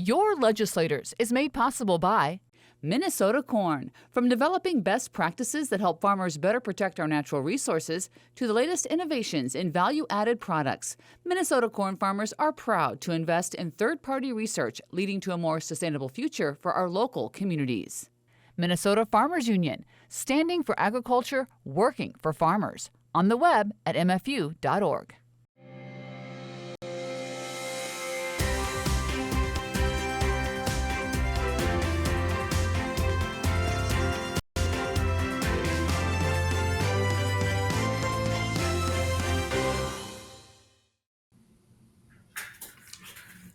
Your Legislators is made possible by Minnesota Corn. From developing best practices that help farmers better protect our natural resources to the latest innovations in value-added products, Minnesota corn farmers are proud to invest in third-party research leading to a more sustainable future for our local communities. Minnesota Farmers Union, standing for agriculture, working for farmers. On the web at mfu.org.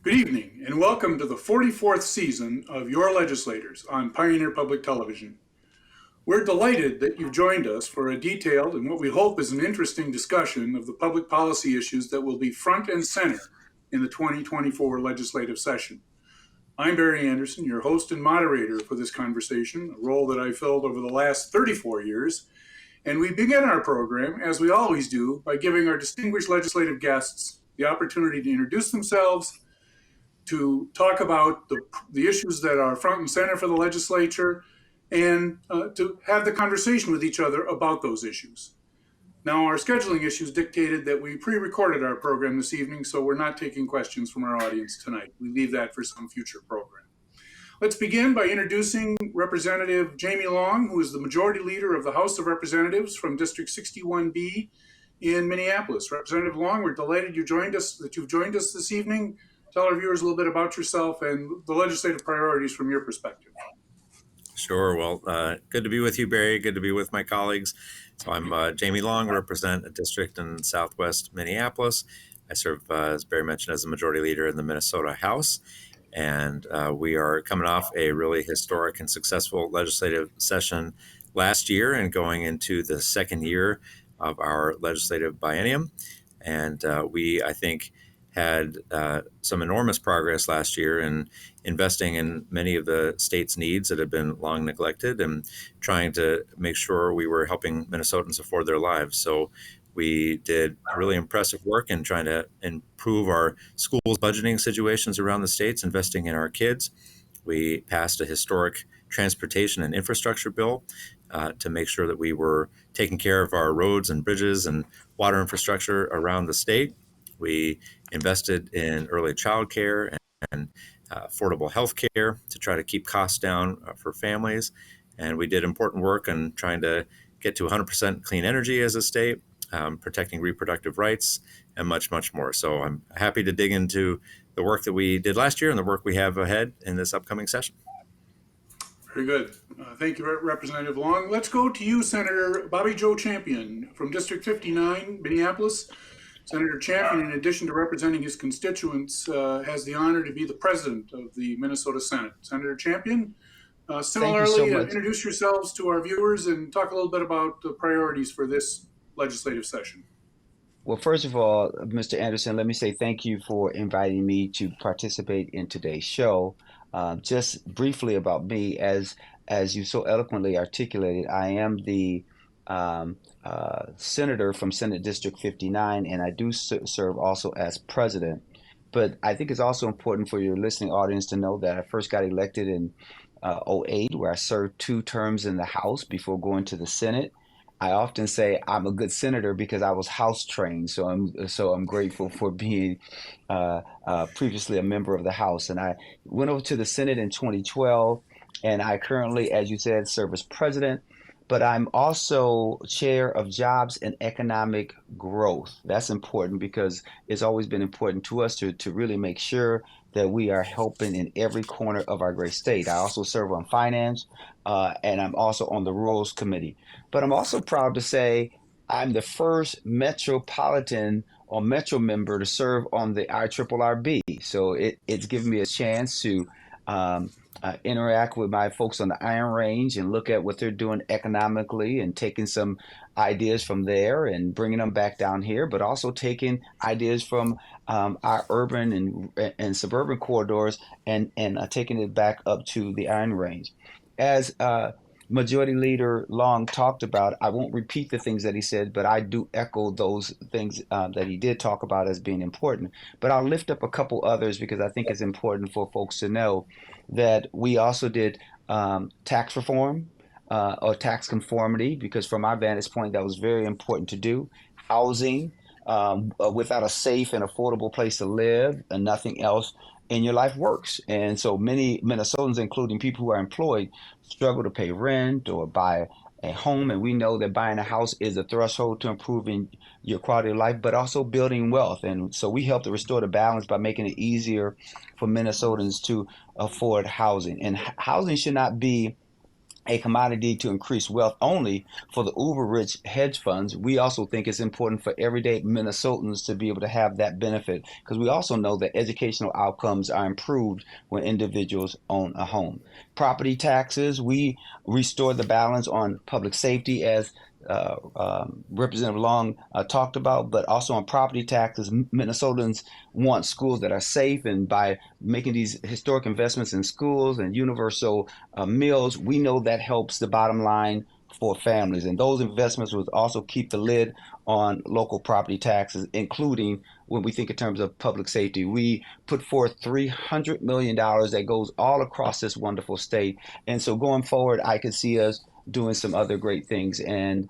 Good evening, and welcome to the 44th season of Your Legislators on Pioneer Public Television. We're delighted that you've joined us for a detailed and what we hope is an interesting discussion of the public policy issues that will be front and center in the 2024 legislative session. I'm Barry Anderson, your host and moderator for this conversation, a role that I've filled over the last 34 years. And we begin our program, as we always do, by giving our distinguished legislative guests the opportunity to introduce themselves, to talk about the issues that are front and center for the legislature, and to have the conversation with each other about those issues. Now, our scheduling issues dictated that we pre-recorded our program this evening, so we're not taking questions from our audience tonight. We leave that for some future program. Let's begin by introducing Representative Jamie Long, who is the Majority Leader of the House of Representatives from District 61B in Minneapolis. Representative Long, we're delighted you've joined us this evening. Tell our viewers a little bit about yourself and the legislative priorities from your perspective. Sure. Well, good to be with you, Barry. Good to be with my colleagues. So I'm Jamie Long, represent a district in southwest Minneapolis. I serve, as Barry mentioned, as a majority leader in the Minnesota House. And we are coming off a really historic and successful legislative session last year and going into the second year of our legislative biennium. And we, I think, had some enormous progress last year in investing in many of the state's needs that have been long neglected and trying to make sure we were helping Minnesotans afford their lives. So we did really impressive work in trying to improve our schools' budgeting situations around the states, investing in our kids. We passed a historic transportation and infrastructure bill to make sure that we were taking care of our roads and bridges and water infrastructure around the state. We invested in early child care and affordable health care to try to keep costs down for families. And we did important work on trying to get to 100% clean energy as a state, protecting reproductive rights, and much, much more. So I'm happy to dig into the work that we did last year and the work we have ahead in this upcoming session. Very good. Thank you, Representative Long. Let's go to you, Senator Bobby Joe Champion from District 59, Minneapolis. Senator Champion, in addition to representing his constituents, has the honor to be the president of the Minnesota Senate. Senator Champion, similarly, introduce yourselves to our viewers and talk a little bit about the priorities for this legislative session. Well, first of all, Mr. Anderson, let me say thank you for inviting me to participate in today's show. Just briefly about me, as you so eloquently articulated, I am the senator from Senate District 59, and I do serve also as president. But I think it's also important for your listening audience to know that I first got elected in 2008, where I served 2 terms in the House before going to the Senate. I often say I'm a good senator because I was House trained, so I'm grateful for being previously a member of the House. And I went over to the Senate in 2012, and I currently, as you said, serve as president. But I'm also chair of Jobs and Economic Growth. That's important because it's always been important to us to really make sure that we are helping in every corner of our great state. I also serve on finance, and I'm also on the Rules Committee. But I'm also proud to say I'm the first metropolitan or metro member to serve on the IRRRB. So it's given me a chance to interact with my folks on the Iron Range and look at what they're doing economically and taking some ideas from there and bringing them back down here, but also taking ideas from our urban and suburban corridors and taking it back up to the Iron Range. As Majority Leader Long talked about. I won't repeat the things that he said, but I do echo those things that he did talk about as being important. But I'll lift up a couple others because I think it's important for folks to know that we also did tax reform or tax conformity, because from my vantage point, that was very important to do. Housing, without a safe and affordable place to live and nothing else in your life works. And so many Minnesotans, including people who are employed, struggle to pay rent or buy a home. And we know that buying a house is a threshold to improving your quality of life, but also building wealth. And so we help to restore the balance by making it easier for Minnesotans to afford housing. And housing should not be a commodity to increase wealth only for the uber rich hedge funds. We also think it's important for everyday Minnesotans to be able to have that benefit, because we also know that educational outcomes are improved when individuals own a home. Property taxes, we restore the balance on public safety, as Representative Long talked about, but also on property taxes. Minnesotans want schools that are safe, and by making these historic investments in schools and universal meals, we know that helps the bottom line for families. And those investments would also keep the lid on local property taxes, including when we think in terms of public safety. We put forth $300 million that goes all across this wonderful state. And so going forward, I could see us doing some other great things, and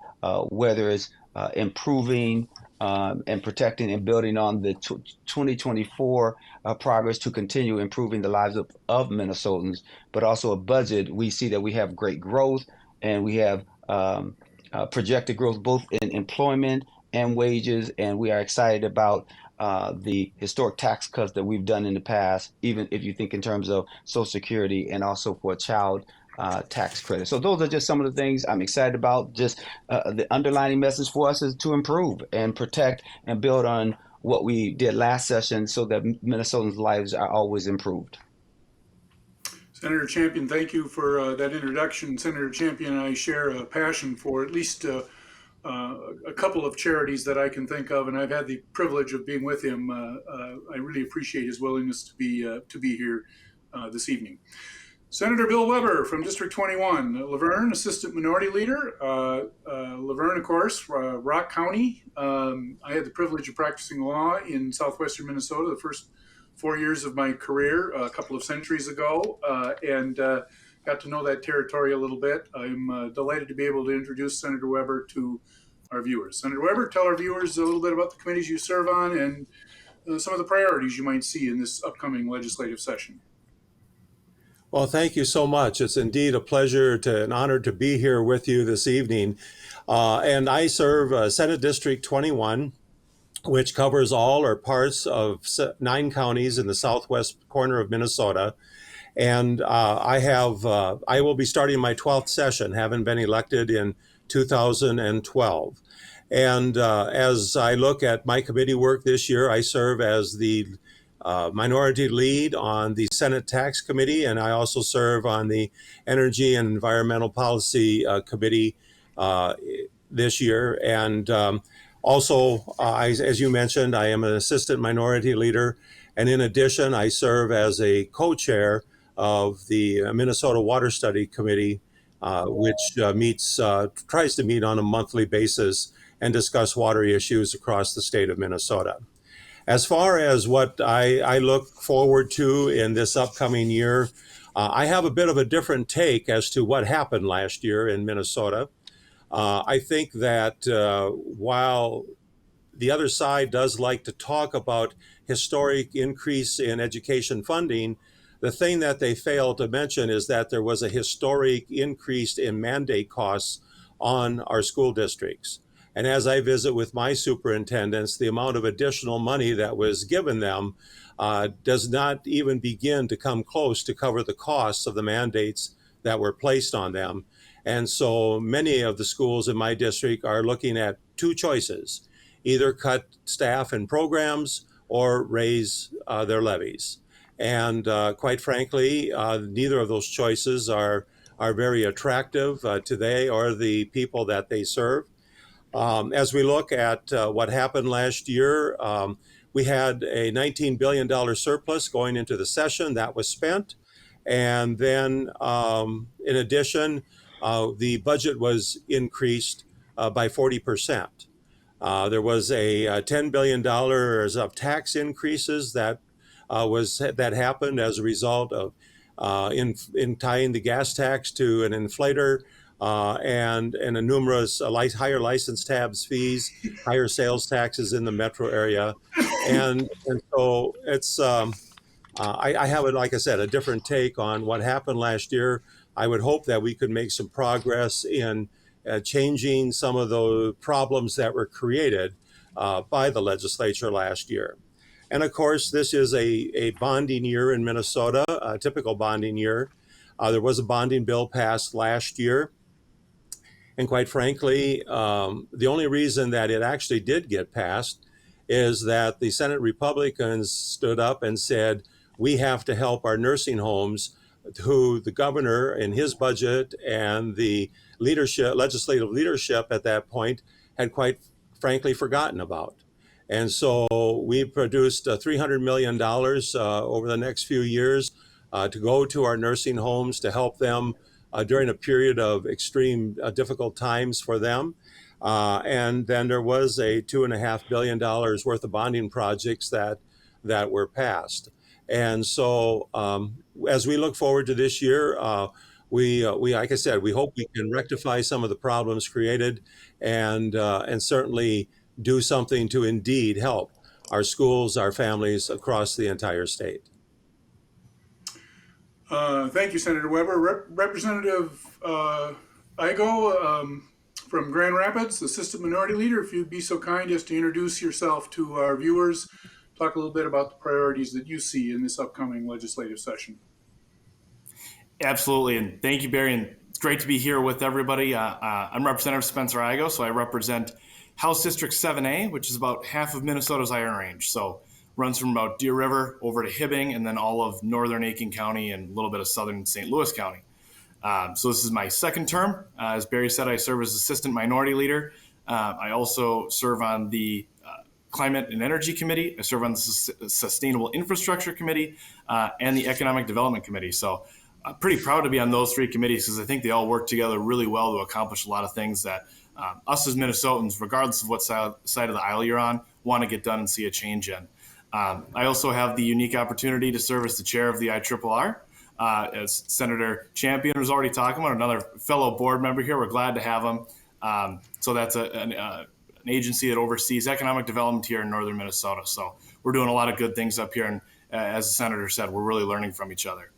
whether it's improving and protecting and building on the 2024 progress to continue improving the lives of Minnesotans, but also a budget. We see that we have great growth, and we have projected growth both in employment and wages, and we are excited about the historic tax cuts that we've done in the past, even if you think in terms of Social Security and also for child tax credit. So those are just some of the things I'm excited about. Just the underlining message for us is to improve and protect and build on what we did last session so that Minnesotans' lives are always improved. Senator Champion, thank you for that introduction. Senator Champion and I share a passion for at least a couple of charities that I can think of, and I've had the privilege of being with him. I really appreciate his willingness to be here this evening. Senator Bill Weber from District 21, Luverne, Assistant Minority Leader. Luverne, of course, Rock County. I had the privilege of practicing law in southwestern Minnesota the first 4 years of my career a couple of centuries ago, and got to know that territory a little bit. I'm delighted to be able to introduce Senator Weber to our viewers. Senator Weber, tell our viewers a little bit about the committees you serve on and some of the priorities you might see in this upcoming legislative session. Well, thank you so much. It's indeed a pleasure an honor to be here with you this evening. And I serve Senate District 21, which covers all or parts of 9 counties in the southwest corner of Minnesota. And I will be starting my 12th session, having been elected in 2012. And as I look at my committee work this year, I serve as the minority lead on the Senate Tax Committee, and I also serve on the Energy and Environmental Policy Committee this year. And also, as you mentioned, I am an assistant minority leader. And in addition, I serve as a co-chair of the Minnesota Water Study Committee, which tries to meet on a monthly basis and discuss water issues across the state of Minnesota. As far as what I look forward to in this upcoming year, I have a bit of a different take as to what happened last year in Minnesota. I think that while the other side does like to talk about historic increase in education funding, the thing that they fail to mention is that there was a historic increase in mandate costs on our school districts. And as I visit with my superintendents, the amount of additional money that was given them does not even begin to come close to cover the costs of the mandates that were placed on them. And so many of the schools in my district are looking at 2 choices: either cut staff and programs or raise their levies. And quite frankly, neither of those choices are very attractive to they or the people that they serve. As we look at what happened last year, we had a $19 billion surplus going into the session that was spent. And then in addition, the budget was increased by 40%. There was a $10 billion of tax increases that happened as a result of in tying the gas tax to an inflator and a numerous higher license tabs fees, higher sales taxes in the metro area, and so it's I have, like I said, a different take on what happened last year. I would hope that we could make some progress in changing some of the problems that were created by the legislature last year. And of course, this is a bonding year in Minnesota, a typical bonding year. There was a bonding bill passed last year. And quite frankly, the only reason that it actually did get passed is that the Senate Republicans stood up and said, we have to help our nursing homes, who the governor in his budget and the legislative leadership at that point had quite frankly forgotten about. And so we produced $300 million over the next few years to go to our nursing homes to help them during a period of extreme difficult times for them. And then there was a $2.5 billion worth of bonding projects that were passed. And so as we look forward to this year, we like I said, we hope we can rectify some of the problems created and certainly do something to indeed help our schools, our families across the entire state. Thank you, Senator Weber. Representative Igo from Grand Rapids, Assistant Minority Leader, if you'd be so kind as to introduce yourself to our viewers, talk a little bit about the priorities that you see in this upcoming legislative session. Absolutely, and thank you, Barry, and it's great to be here with everybody. I'm Representative Spencer Igo, so I represent House District 7A, which is about half of Minnesota's Iron Range. So runs from about Deer River over to Hibbing, and then all of northern Aiken County and a little bit of southern St. Louis County. So this is my second term. As Barry said, I serve as Assistant Minority Leader. I also serve on the Climate and Energy Committee. I serve on the Sustainable Infrastructure Committee and the Economic Development Committee. So I'm pretty proud to be on those three committees because I think they all work together really well to accomplish a lot of things that us as Minnesotans, regardless of what side of the aisle you're on, want to get done and see a change in. I also have the unique opportunity to serve as the chair of the IRRR. As Senator Champion was already talking about, another fellow board member here. We're glad to have him. So that's an agency that oversees economic development here in northern Minnesota. So we're doing a lot of good things up here. And as the senator said, we're really learning from each other.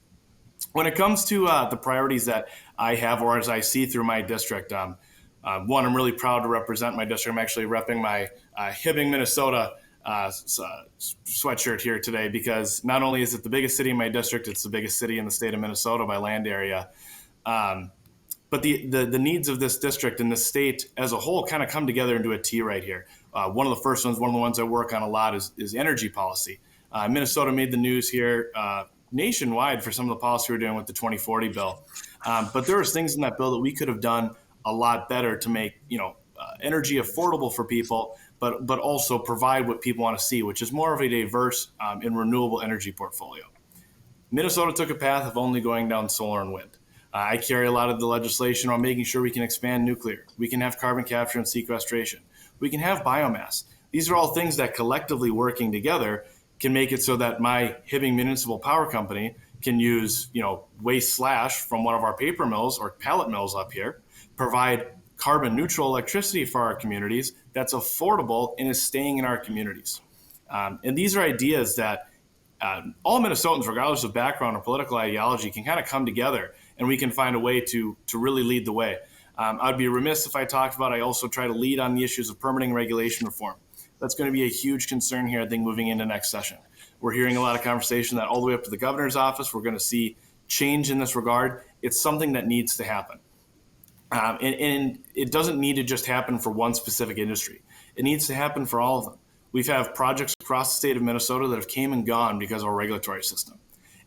When it comes to the priorities that I have, or as I see through my district, one, I'm really proud to represent my district. I'm actually repping my Hibbing, Minnesota sweatshirt here today because not only is it the biggest city in my district, it's the biggest city in the state of Minnesota by land area. But the needs of this district and the state as a whole kind of come together into a T right here. One of the ones I work on a lot is energy policy. Minnesota made the news here nationwide for some of the policy we're doing with the 2040 bill. But there was things in that bill that we could have done a lot better to make energy affordable for people, but also provide what people want to see, which is more of a diverse and renewable energy portfolio. Minnesota took a path of only going down solar and wind. I carry a lot of the legislation on making sure we can expand nuclear. We can have carbon capture and sequestration. We can have biomass. These are all things that collectively working together can make it so that my Hibbing Municipal Power Company can use, waste slash from one of our paper mills or pellet mills up here, provide carbon neutral electricity for our communities that's affordable and is staying in our communities. And these are ideas that all Minnesotans, regardless of background or political ideology, can kind of come together and we can find a way to really lead the way. I'd be remiss if I talked about, I also try to lead on the issues of permitting regulation reform. That's going to be a huge concern here, I think, moving into next session. We're hearing a lot of conversation that all the way up to the governor's office, we're going to see change in this regard. It's something that needs to happen. And it doesn't need to just happen for one specific industry. It needs to happen for all of them. We've had projects across the state of Minnesota that have came and gone because of our regulatory system.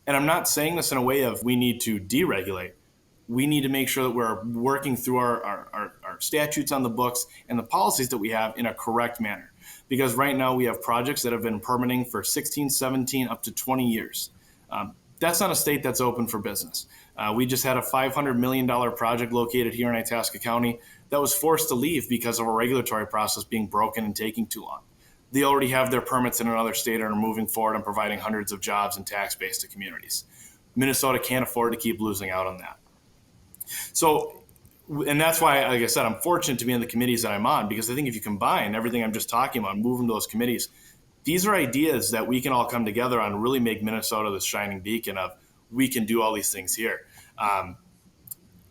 And I'm not saying this in a way of we need to deregulate. We need to make sure that we're working through our statutes on the books and the policies that we have in a correct manner. Because right now we have projects that have been permitting for 16, 17, up to 20 years. That's not a state that's open for business. We just had a $500 million project located here in Itasca County that was forced to leave because of a regulatory process being broken and taking too long. They already have their permits in another state and are moving forward and providing hundreds of jobs and tax base to communities. Minnesota can't afford to keep losing out on that. So, and that's why, like I said, I'm fortunate to be in the committees that I'm on, because I think if you combine everything I'm just talking about, move them to those committees, these are ideas that we can all come together on and really make Minnesota the shining beacon of, we can do all these things here.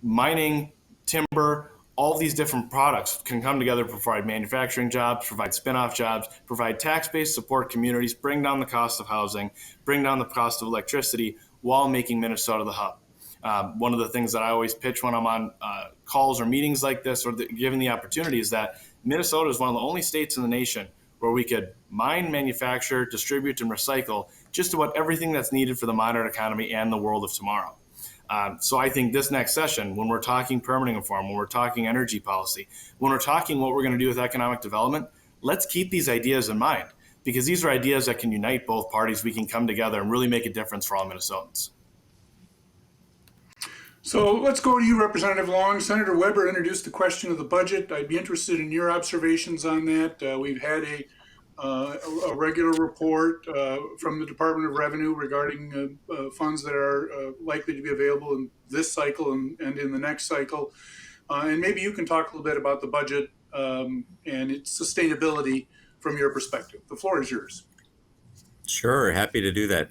Mining, timber, all these different products can come together to provide manufacturing jobs, provide spin-off jobs, provide tax-based support communities, bring down the cost of housing, bring down the cost of electricity, while making Minnesota the hub. One of the things that I always pitch when I'm on calls or meetings like this, or given the opportunity, is that Minnesota is one of the only states in the nation where we could mine, manufacture, distribute, and recycle just about everything that's needed for the modern economy and the world of tomorrow. So I think this next session, when we're talking permitting reform, when we're talking energy policy, when we're talking what we're going to do with economic development, let's keep these ideas in mind, because these are ideas that can unite both parties. We can come together and really make a difference for all Minnesotans. So let's go to you, Representative Long. Senator Weber introduced the question of the budget. I'd be interested in your observations on that. We've had a regular report from the Department of Revenue regarding funds that are likely to be available in this cycle and in the next cycle. And maybe you can talk a little bit about the budget and its sustainability from your perspective. The floor is yours. Sure, happy to do that.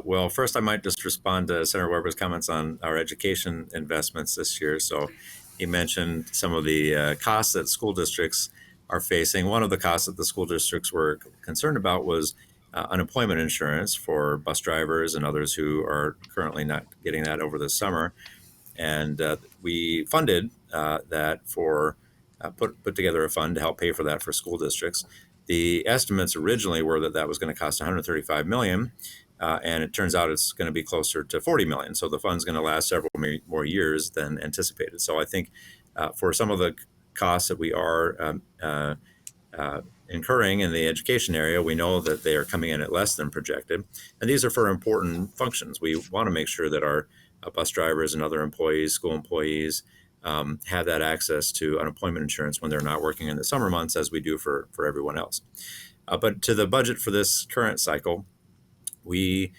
Well, first, I might just respond to Senator Weber's comments on our education investments this year. So he mentioned some of the costs that school districts are facing. One of the costs that the school districts were concerned about was unemployment insurance for bus drivers and others who are currently not getting that over the summer. And we funded that for, put together a fund to help pay for that for school districts. The estimates originally were that was going to cost $135 million. And it turns out it's going to be closer to 40 million. So the fund's going to last several more years than anticipated. So I think for some of the costs that we are incurring in the education area, we know that they are coming in at less than projected. And these are for important functions. We want to make sure that our bus drivers and other employees, school employees, have that access to unemployment insurance when they're not working in the summer months, as we do for everyone else. But to the budget for this current cycle, we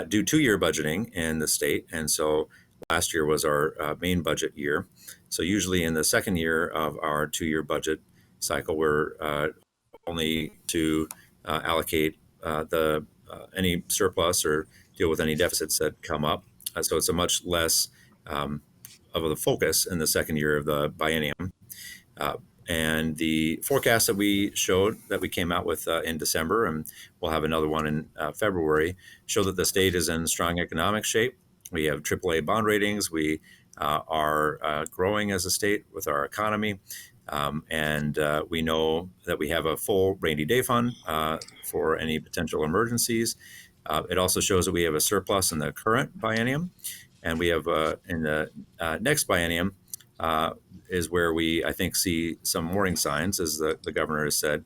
do 2-year budgeting in the state, and so last year was our main budget year. So usually in the second year of our 2-year budget cycle, we're only to allocate any surplus or deal with any deficits that come up. So it's a much less of a focus in the second year of the biennium. And the forecast that we showed, that we came out with in December, and we'll have another one in February, show that the state is in strong economic shape. We have AAA bond ratings. We are growing as a state with our economy. And we know that we have a full rainy day fund for any potential emergencies. It also shows that we have a surplus in the current biennium. And we have in the next biennium, is where we, I think, see some warning signs, as the governor has said,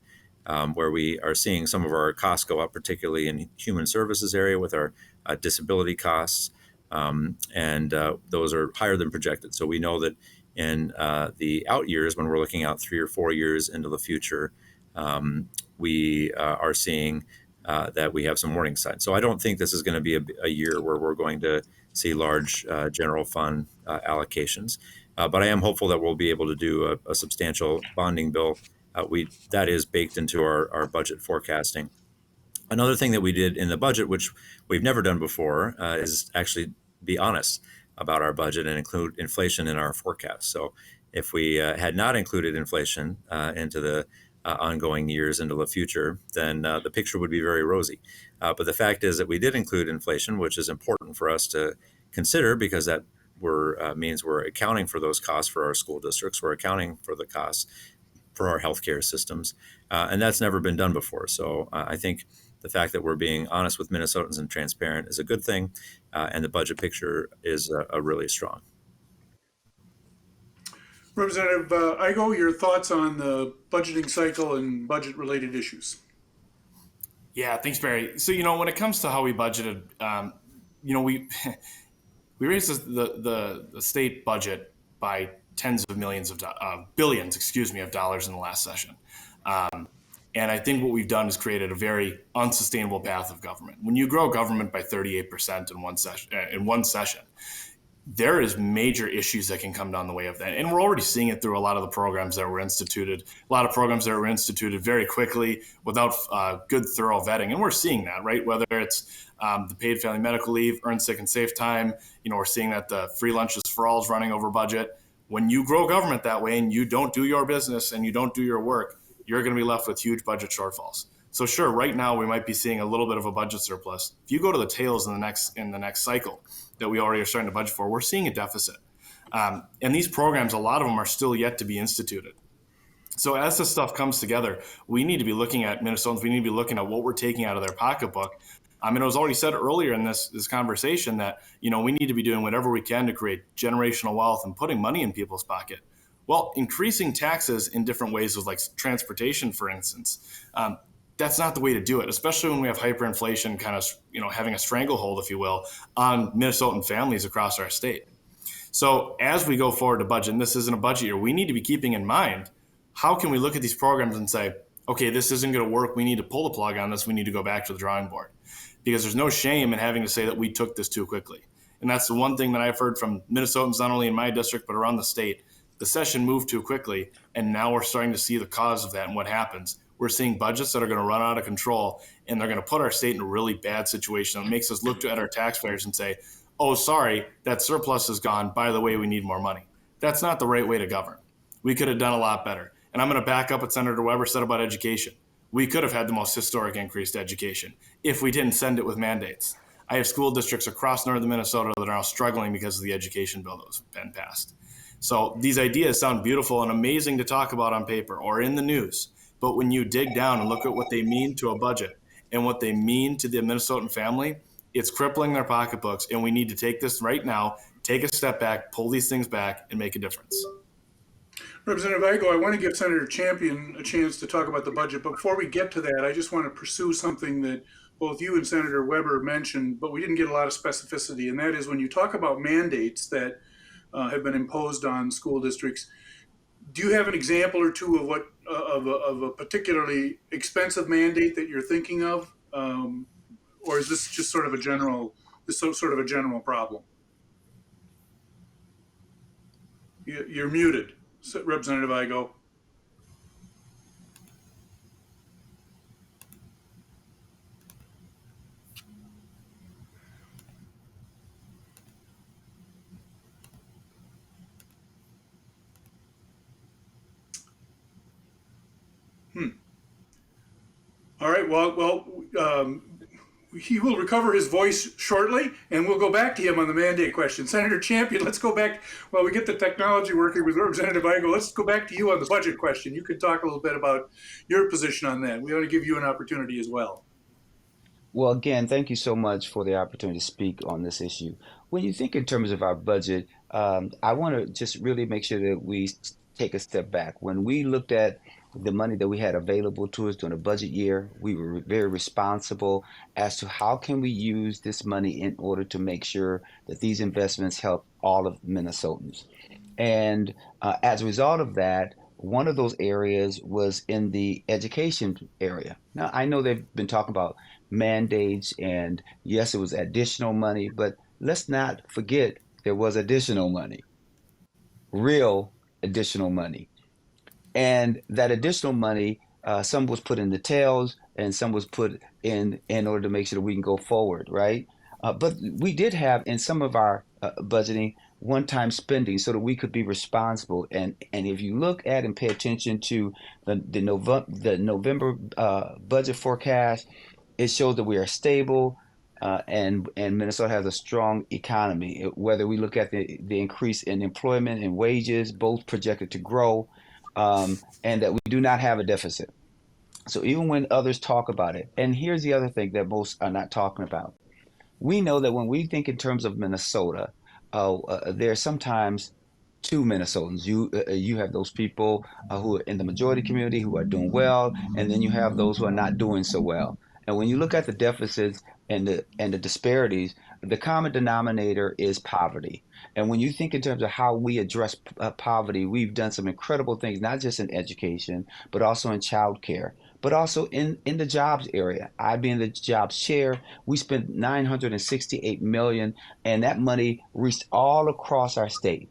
where we are seeing some of our costs go up, particularly in human services area with our disability costs, and those are higher than projected. So we know that in the out years, when we're looking out 3 or 4 years into the future, we are seeing that we have some warning signs. So I don't think this is going to be a year where we're going to see large general fund allocations. But I am hopeful that we'll be able to do a substantial bonding bill. That is baked into our budget forecasting. Another thing that we did in the budget, which we've never done before, is actually be honest about our budget and include inflation in our forecast. So if we had not included inflation into the ongoing years into the future, then the picture would be very rosy. But the fact is that we did include inflation, which is important for us to consider, because that means we're accounting for those costs for our school districts. We're accounting for the costs for our healthcare systems. And that's never been done before. So I think the fact that we're being honest with Minnesotans and transparent is a good thing. And the budget picture is really strong. Representative Igo, your thoughts on the budgeting cycle and budget-related issues? Yeah, thanks, Barry. So, when it comes to how we budgeted, We raised the state budget by tens of millions of billions, of dollars in the last session. And I think what we've done is created a very unsustainable path of government. When you grow government by 38% in one session, there is major issues that can come down the way of that. And we're already seeing it through a lot of the programs that were instituted, very quickly without good, thorough vetting. And we're seeing that, right? Whether it's the paid family medical leave, earned sick and safe time, we're seeing that the free lunches for all is running over budget. When you grow government that way and you don't do your business and you don't do your work, you're going to be left with huge budget shortfalls. So sure, right now we might be seeing a little bit of a budget surplus. If you go to the tails in the next cycle that we already are starting to budget for, we're seeing a deficit. And these programs, a lot of them are still yet to be instituted. So as this stuff comes together, we need to be looking at Minnesotans. We need to be looking at what we're taking out of their pocketbook. I mean, it was already said earlier in this conversation that, we need to be doing whatever we can to create generational wealth and putting money in people's pocket. Well, increasing taxes in different ways with like transportation, for instance, that's not the way to do it, especially when we have hyperinflation kind of, having a stranglehold, if you will, on Minnesotan families across our state. So as we go forward to budget, and this isn't a budget year, we need to be keeping in mind, how can we look at these programs and say, okay, this isn't going to work. We need to pull the plug on this. We need to go back to the drawing board, because there's no shame in having to say that we took this too quickly. And that's the one thing that I've heard from Minnesotans, not only in my district, but around the state. The session moved too quickly, and now we're starting to see the cause of that and what happens. We're seeing budgets that are going to run out of control, and they're going to put our state in a really bad situation. It makes us look at our taxpayers and say, oh, sorry, that surplus is gone. By the way, we need more money. That's not the right way to govern. We could have done a lot better. And I'm going to back up what Senator Weber said about education. We could have had the most historic increase to education if we didn't send it with mandates. I have school districts across northern Minnesota that are now struggling because of the education bill that was been passed. So these ideas sound beautiful and amazing to talk about on paper or in the news. But when you dig down and look at what they mean to a budget and what they mean to the Minnesotan family, it's crippling their pocketbooks. And we need to take this right now, take a step back, pull these things back, and make a difference. Representative Igo, I want to give Senator Champion a chance to talk about the budget. But before we get to that, I just want to pursue something that both you and Senator Weber mentioned, but we didn't get a lot of specificity. And that is when you talk about mandates that have been imposed on school districts, do you have an example or two of what of a particularly expensive mandate that you're thinking of, or is this just sort of a general problem? You're muted, Representative Igo. All right. Well, he will recover his voice shortly, and we'll go back to him on the mandate question. Senator Champion, let's go back while we get the technology working with Representative Igo. Let's go back to you on the budget question. You could talk a little bit about your position on that. We want to give you an opportunity as well. Well, again, thank you so much for the opportunity to speak on this issue. When you think in terms of our budget, I want to just really make sure that we take a step back. When we looked at the money that we had available to us during the budget year, we were very responsible as to how can we use this money in order to make sure that these investments help all of Minnesotans. And as a result of that, one of those areas was in the education area. Now, I know they've been talking about mandates, and yes, it was additional money, but let's not forget there was additional money, real additional money. And that additional money, some was put in the tails and some was put in order to make sure that we can go forward, right? But we did have in some of our budgeting one-time spending so that we could be responsible. And if you look at and pay attention to the November budget forecast, it shows that we are stable and Minnesota has a strong economy. Whether we look at the increase in employment and wages, both projected to grow, and that we do not have a deficit. So even when others talk about it, and here's the other thing that most are not talking about. We know that when we think in terms of Minnesota, there's sometimes two Minnesotans. You have those people who are in the majority community who are doing well, and then you have those who are not doing so well. And when you look at the deficits, and the disparities, the common denominator is poverty. And when you think in terms of how we address poverty, we've done some incredible things, not just in education, but also in childcare, but also in the jobs area. I being the jobs chair, we spent 968 million, and that money reached all across our state.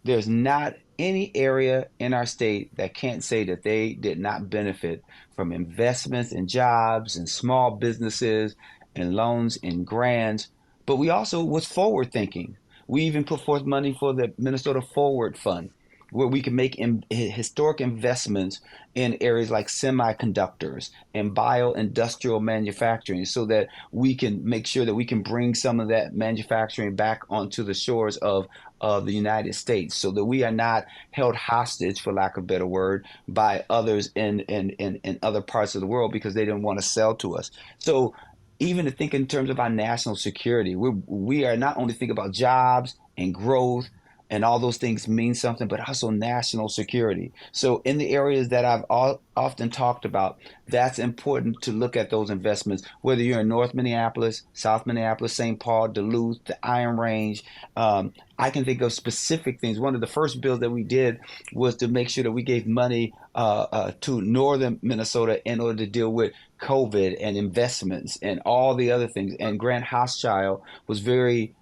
There's not any area in our state that can't say that they did not benefit from investments in jobs and small businesses and loans and grants. But we also was forward thinking. We even put forth money for the Minnesota Forward Fund, where we can make historic investments in areas like semiconductors and bio-industrial manufacturing so that we can make sure that we can bring some of that manufacturing back onto the shores of the United States so that we are not held hostage, for lack of a better word, by others in other parts of the world because they didn't want to sell to us. So even to think in terms of our national security, we are not only thinking about jobs and growth and all those things mean something, but also national security. So in the areas that I've often talked about, that's important to look at those investments, whether you're in North Minneapolis, South Minneapolis, St. Paul, Duluth, the Iron Range. I can think of specific things. One of the first bills that we did was to make sure that we gave money to northern Minnesota in order to deal with COVID and investments and all the other things. And Grant Hochschild was very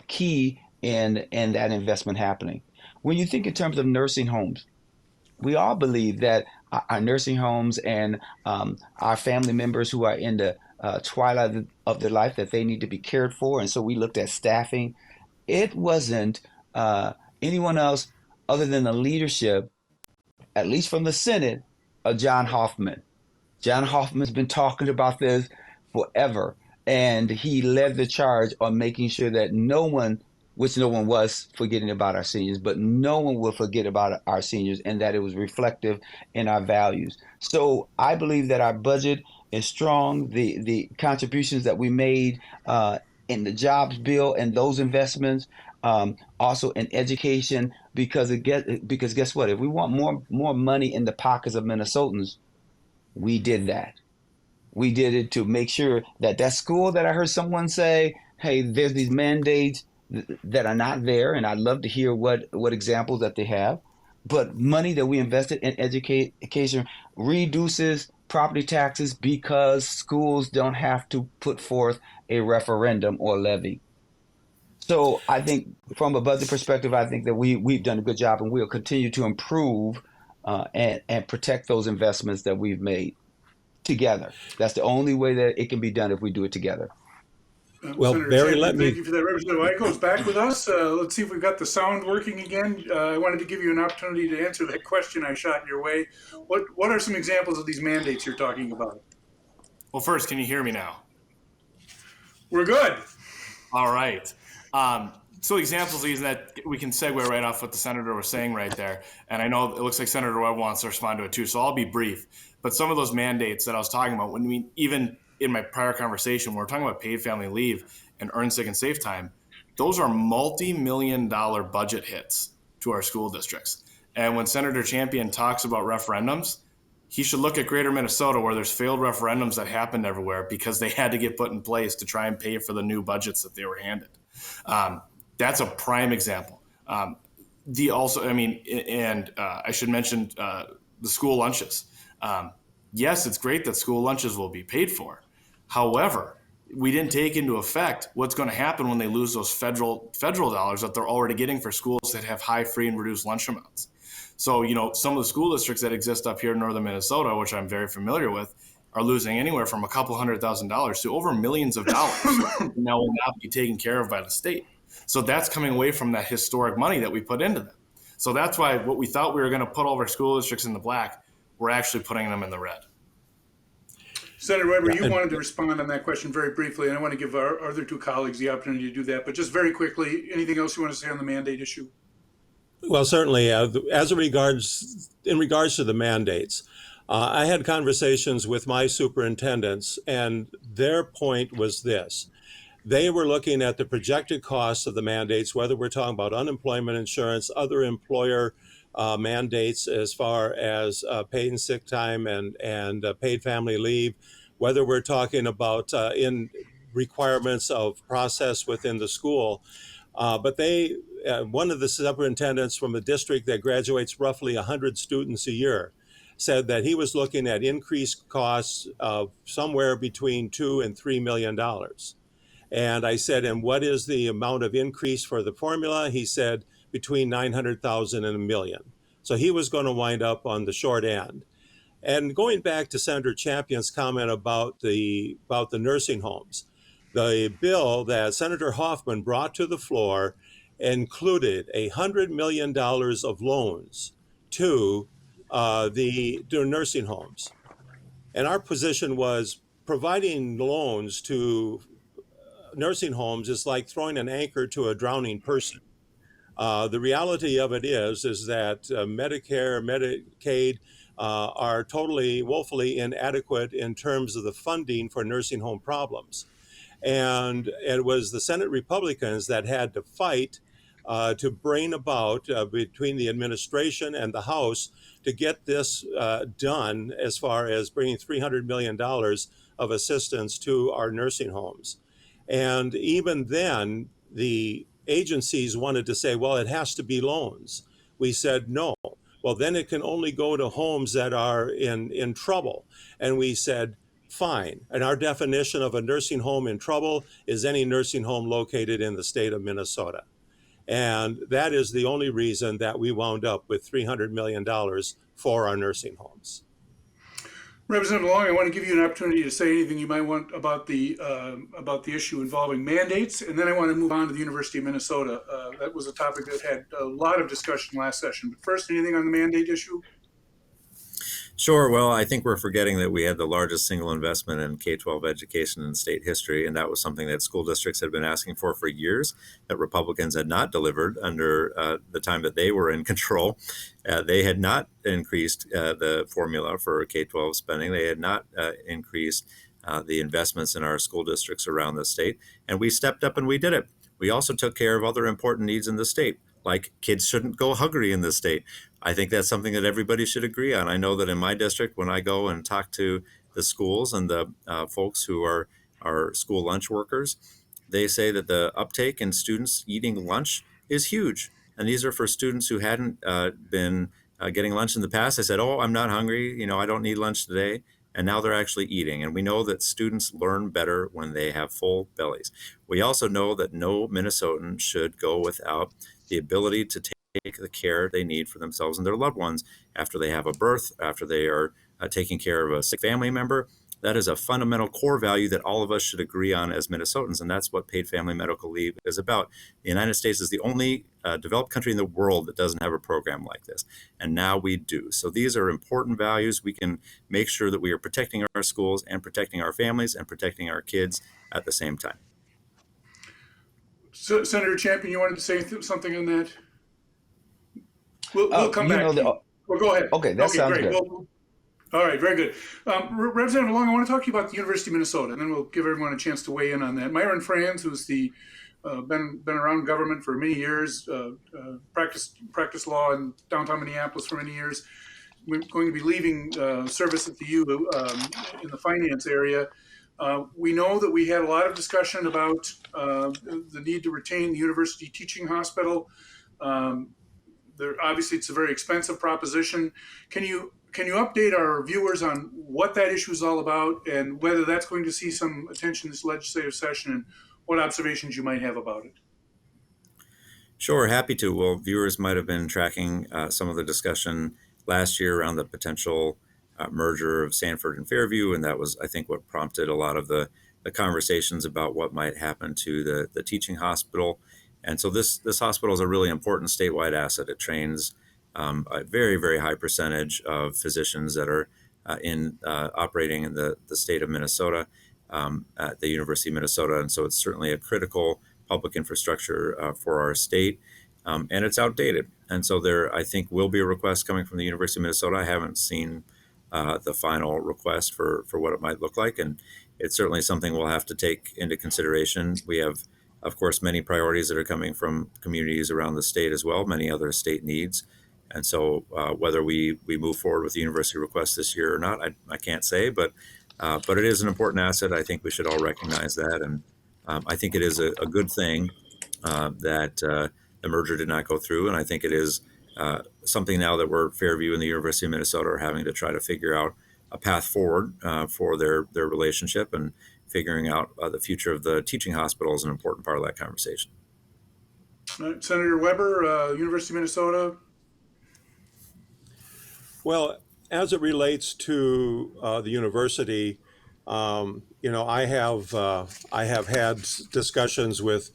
key in that investment happening. When you think in terms of nursing homes, we all believe that our nursing homes and our family members who are in the twilight of their life, that they need to be cared for. And so we looked at staffing. It wasn't anyone else other than the leadership, at least from the Senate, of John Hoffman. John Hoffman's been talking about this forever, and he led the charge on making sure that no one was forgetting about our seniors, but no one will forget about our seniors, and that it was reflective in our values. So I believe that our budget is strong. The contributions that we made in the jobs bill and those investments, also in education, because guess what? If we want more money in the pockets of Minnesotans, we did that. We did it to make sure that school that I heard someone say, hey, there's these mandates that are not there, and I'd love to hear what examples that they have. But money that we invested in education reduces property taxes because schools don't have to put forth a referendum or levy. So I think from a budget perspective, I think that we've done a good job, and we'll continue to improve and protect those investments that we've made together. That's the only way that it can be done, if we do it together. Well, Senator Barry, Champion, thank you for that. Representative Eichel's back with us. Let's see if we've got the sound working again. I wanted to give you an opportunity to answer that question I shot your way. What are some examples of these mandates you're talking about? Well, first, can you hear me now? We're good. All right. So examples of these that we can segue right off what the senator was saying right there. And I know it looks like Senator Webb wants to respond to it too, so I'll be brief. But some of those mandates that I was talking about, even in my prior conversation, when we're talking about paid family leave and earned sick and safe time, those are multi-million-dollar budget hits to our school districts. And when Senator Champion talks about referendums, he should look at Greater Minnesota, where there's failed referendums that happened everywhere because they had to get put in place to try and pay for the new budgets that they were handed. That's a prime example. I should mention the school lunches. Yes, it's great that school lunches will be paid for. However, we didn't take into effect what's going to happen when they lose those federal dollars that they're already getting for schools that have high free and reduced lunch amounts. So, some of the school districts that exist up here in northern Minnesota, which I'm very familiar with, are losing anywhere from a couple $100,000 to over millions of dollars now will not be taken care of by the state. So that's coming away from that historic money that we put into them. So that's why what we thought we were going to put all of our school districts in the black, we're actually putting them in the red. Senator Weber, you wanted to respond on that question very briefly, and I want to give our other two colleagues the opportunity to do that. But just very quickly, anything else you want to say on the mandate issue? Well, certainly, in regards to the mandates, I had conversations with my superintendents, and their point was this. They were looking at the projected costs of the mandates, whether we're talking about unemployment insurance, other employer mandates as far as paid and sick time and paid family leave, whether we're talking about in requirements of process within the school. But one of the superintendents from a district that graduates roughly 100 students a year said that he was looking at increased costs of somewhere between $2 and $3 million. And I said, and what is the amount of increase for the formula? He said between 900,000 and a million. So he was going to wind up on the short end. And going back to Senator Champion's comment about the nursing homes, the bill that Senator Hoffman brought to the floor included $100 million of loans to the nursing homes. And our position was providing loans to nursing homes is like throwing an anchor to a drowning person. The reality of it is that Medicare, Medicaid are totally woefully inadequate in terms of the funding for nursing home problems. And it was the Senate Republicans that had to fight to bring about between the administration and the House to get this done as far as bringing $300 million of assistance to our nursing homes. And even then, the agencies wanted to say, well, it has to be loans. We said, no. Well, then it can only go to homes that are in trouble. And we said, fine. And our definition of a nursing home in trouble is any nursing home located in the state of Minnesota. And that is the only reason that we wound up with $300 million for our nursing homes. Representative Long, I want to give you an opportunity to say anything you might want about the issue involving mandates, and then I want to move on to the University of Minnesota. That was a topic that had a lot of discussion last session. But first, anything on the mandate issue? Sure. Well, I think we're forgetting that we had the largest single investment in K-12 education in state history, and that was something that school districts had been asking for years, that Republicans had not delivered under the time that they were in control. They had not increased the formula for K-12 spending. They had not increased the investments in our school districts around the state, and we stepped up and we did it. We also took care of other important needs in the state, like kids shouldn't go hungry in the state. I think that's something that everybody should agree on. I know that in my district, when I go and talk to the schools and the folks who are school lunch workers, they say that the uptake in students eating lunch is huge. And these are for students who hadn't been getting lunch in the past. They said, oh, I'm not hungry. I don't need lunch today. And now they're actually eating. And we know that students learn better when they have full bellies. We also know that no Minnesotan should go without the ability to take the care they need for themselves and their loved ones after they have a birth, after they are taking care of a sick family member. That is a fundamental core value that all of us should agree on as Minnesotans, and that's what paid family medical leave is about. The United States is the only developed country in the world that doesn't have a program like this, and now we do. So these are important values. We can make sure that we are protecting our schools and protecting our families and protecting our kids at the same time. So, Senator Champion, you wanted to say something on that? We'll come back to you. Well, go ahead. Okay, that sounds great. good. All right, very good. Representative Long, I want to talk to you about the University of Minnesota, and then we'll give everyone a chance to weigh in on that. Myron Franz, who's been around government for many years, practiced law in downtown Minneapolis for many years. We're going to be leaving service at the U in the finance area. We know that we had a lot of discussion about the need to retain the university teaching hospital. Obviously, it's a very expensive proposition. Can you update our viewers on what that issue is all about and whether that's going to see some attention this legislative session and what observations you might have about it? Sure, happy to. Well, viewers might have been tracking some of the discussion last year around the potential merger of Sanford and Fairview, and that was, I think, what prompted a lot of the conversations about what might happen to the teaching hospital. And so this hospital is a really important statewide asset. It trains a very, very high percentage of physicians that are operating in the state of Minnesota at the University of Minnesota. And so it's certainly a critical public infrastructure for our state. And it's outdated. And so there, I think, will be a request coming from the University of Minnesota. I haven't seen the final request for what it might look like. And it's certainly something we'll have to take into consideration. We have, of course, many priorities that are coming from communities around the state as well, many other state needs. And so whether we move forward with the university request this year or not, I can't say, but But it is an important asset. I think we should all recognize that. And I think it is a good thing that the merger did not go through. And I think it is something now that we're Fairview and the University of Minnesota are having to try to figure out a path forward for their relationship, and figuring out the future of the teaching hospital is an important part of that conversation. All right, Senator Weber, University of Minnesota. Well, as it relates to the university, I have had discussions with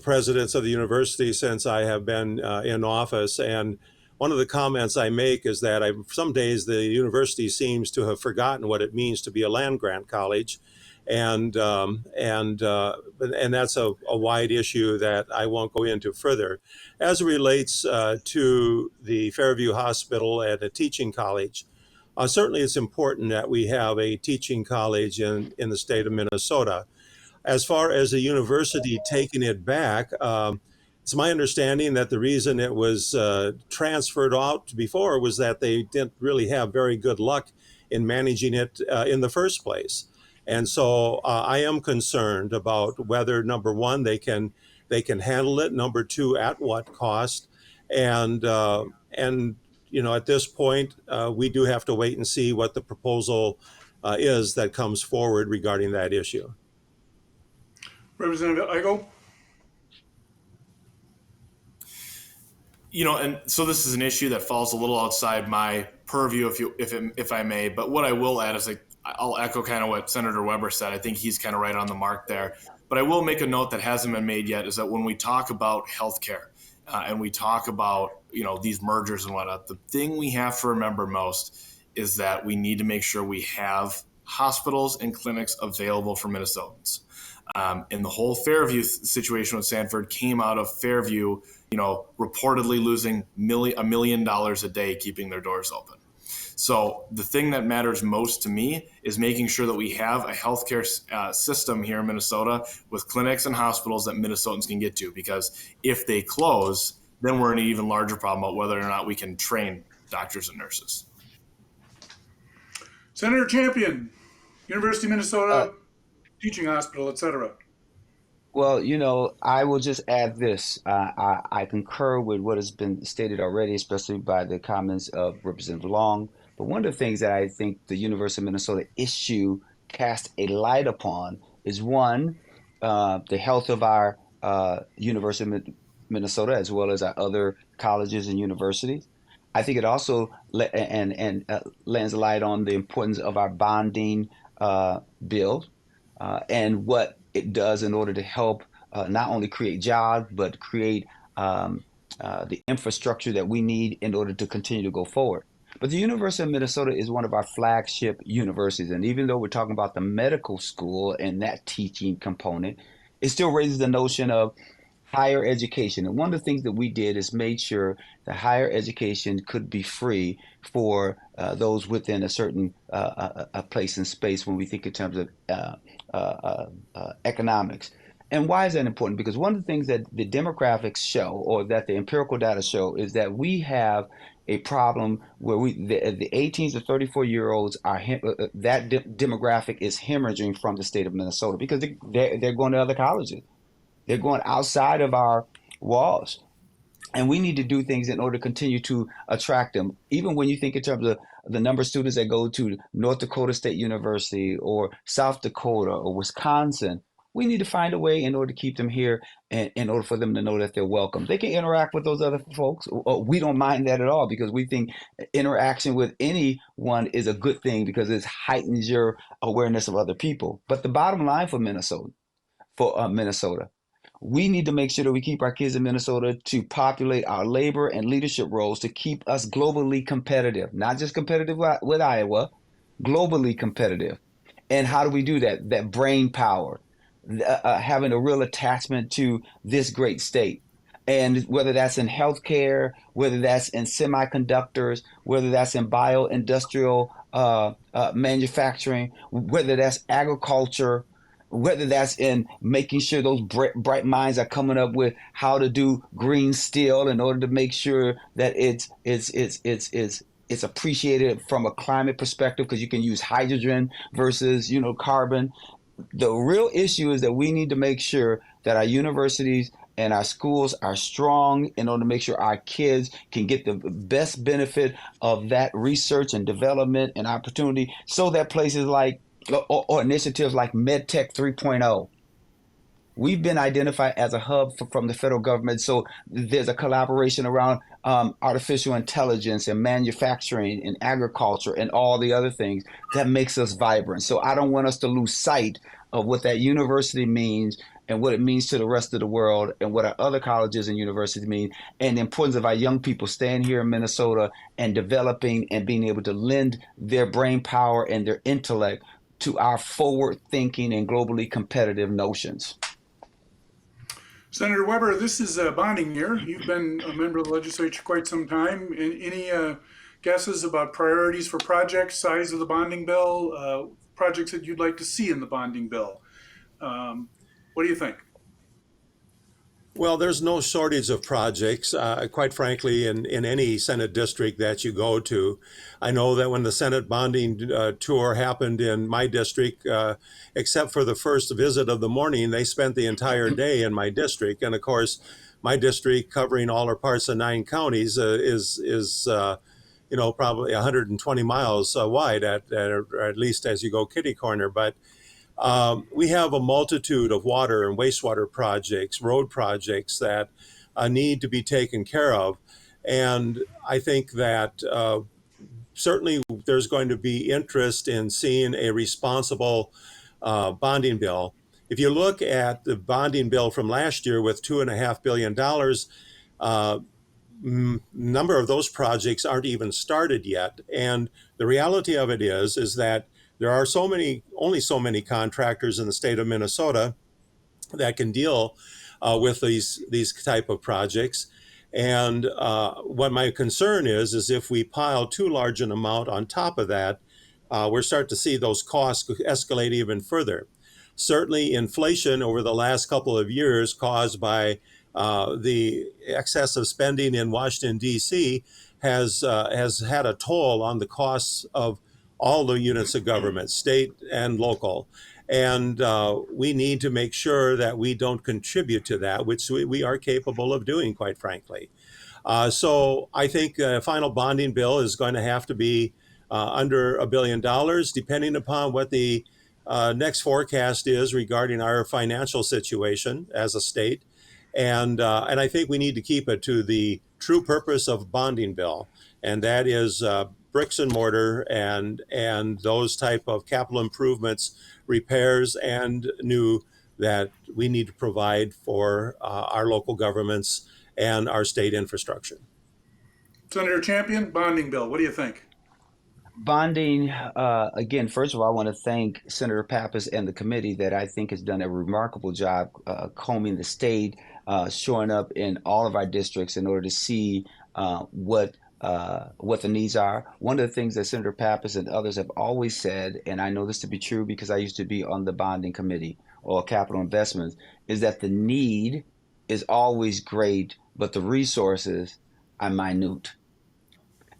presidents of the university since I have been in office, and one of the comments I make is that some days the university seems to have forgotten what it means to be a land grant college, and that's a wide issue that I won't go into further. As it relates to the Fairview Hospital and a teaching college, certainly it's important that we have a teaching college in the state of Minnesota. As far as the university taking it back, it's my understanding that the reason it was transferred out before was that they didn't really have very good luck in managing it in the first place. And so I am concerned about whether, number one, they can handle it. Number two, at what cost? And at this point, we do have to wait and see what the proposal is that comes forward regarding that issue. Representative Eigel. And so this is an issue that falls a little outside my purview, if I may. But what I will add is I'll echo kind of what Senator Weber said. I think he's kind of right on the mark there. But I will make a note that hasn't been made yet, is that when we talk about healthcare and we talk about these mergers and whatnot, the thing we have to remember most is that we need to make sure we have hospitals and clinics available for Minnesotans. And the whole Fairview situation with Sanford came out of Fairview, reportedly losing $1 million a day keeping their doors open. So the thing that matters most to me is making sure that we have a healthcare system here in Minnesota with clinics and hospitals that Minnesotans can get to, because if they close, then we're in an even larger problem about whether or not we can train doctors and nurses. Senator Champion, University of Minnesota, teaching hospital, etc. Well, I will just add this. I concur with what has been stated already, especially by the comments of Representative Long. But one of the things that I think the University of Minnesota issue cast a light upon is, one, the health of our University of Minnesota, as well as our other colleges and universities. I think it also lands a light on the importance of our bonding bill and what it does in order to help not only create jobs, but create the infrastructure that we need in order to continue to go forward. But the University of Minnesota is one of our flagship universities. And even though we're talking about the medical school and that teaching component, it still raises the notion of higher education. And one of the things that we did is made sure that higher education could be free for those within a certain a place and space when we think in terms of economics. And why is that important? Because one of the things that the demographics show, or that the empirical data show, is that we have a problem where the 18 to 34-year-olds are that demographic is hemorrhaging from the state of Minnesota because they're going to other colleges. They're going outside of our walls. And we need to do things in order to continue to attract them. Even when you think in terms of the number of students that go to North Dakota State University or South Dakota or Wisconsin, we need to find a way in order to keep them here and in order for them to know that they're welcome. They can interact with those other folks. We don't mind that at all, because we think interaction with anyone is a good thing because it heightens your awareness of other people. But the bottom line for Minnesota, we need to make sure that we keep our kids in Minnesota to populate our labor and leadership roles to keep us globally competitive, not just competitive with Iowa, globally competitive. And how do we do that? That brain power, having a real attachment to this great state. And whether that's in healthcare, whether that's in semiconductors, whether that's in bioindustrial manufacturing, whether that's agriculture, whether that's in making sure those bright minds are coming up with how to do green steel in order to make sure that it's It's appreciated from a climate perspective because you can use hydrogen versus, carbon. The real issue is that we need to make sure that our universities and our schools are strong in order to make sure our kids can get the best benefit of that research and development and opportunity, so that places like or initiatives like MedTech 3.0. We've been identified as a hub from the federal government. So there's a collaboration around artificial intelligence and manufacturing and agriculture and all the other things that makes us vibrant. So I don't want us to lose sight of what that university means and what it means to the rest of the world and what our other colleges and universities mean, and the importance of our young people staying here in Minnesota and developing and being able to lend their brain power and their intellect to our forward thinking and globally competitive notions. Senator Weber, this is a bonding year. You've been a member of the legislature quite some time. Any guesses about priorities for projects, size of the bonding bill, projects that you'd like to see in the bonding bill? What do you think? Well, there's no shortage of projects, quite frankly, in any Senate district that you go to. I know that when the Senate bonding tour happened in my district, except for the first visit of the morning, they spent the entire day in my district. And of course, my district, covering all or parts of 9 counties, is probably 120 miles wide, or at least as you go kitty corner. But we have a multitude of water and wastewater projects, road projects that need to be taken care of. And I think that certainly there's going to be interest in seeing a responsible bonding bill. If you look at the bonding bill from last year with $2.5 billion, number of those projects aren't even started yet. And the reality of it is that there are only so many contractors in the state of Minnesota that can deal with these type of projects. And what my concern is if we pile too large an amount on top of that, we're starting to see those costs escalate even further. Certainly inflation over the last couple of years caused by the excessive spending in Washington, D.C. has had a toll on the costs of all the units of government, state and local. And we need to make sure that we don't contribute to that, which we are capable of doing, quite frankly. So I think a final bonding bill is going to have to be under $1 billion, depending upon what the next forecast is regarding our financial situation as a state. And I think we need to keep it to the true purpose of bonding bill, and that is bricks and mortar and those type of capital improvements, repairs and new, that we need to provide for our local governments and our state infrastructure. Senator Champion, bonding bill, what do you think? Bonding, again, first of all, I want to thank Senator Pappas and the committee that I think has done a remarkable job combing the state, showing up in all of our districts in order to see what the needs are. One of the things that Senator Pappas and others have always said, and I know this to be true because I used to be on the bonding committee or capital investments, is that the need is always great, but the resources are minute.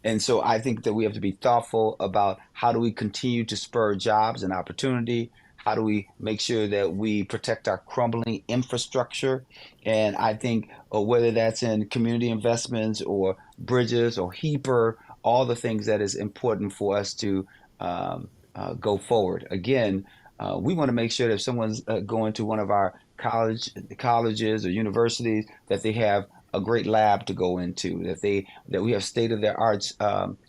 And so I think that we have to be thoughtful about how do we continue to spur jobs and opportunity. How do we make sure that we protect our crumbling infrastructure? And I think whether that's in community investments or bridges or HEAPR, all the things that is important for us to go forward. Again, we want to make sure that if someone's going to one of our colleges or universities, that they have a great lab to go into, that we have state-of-the-art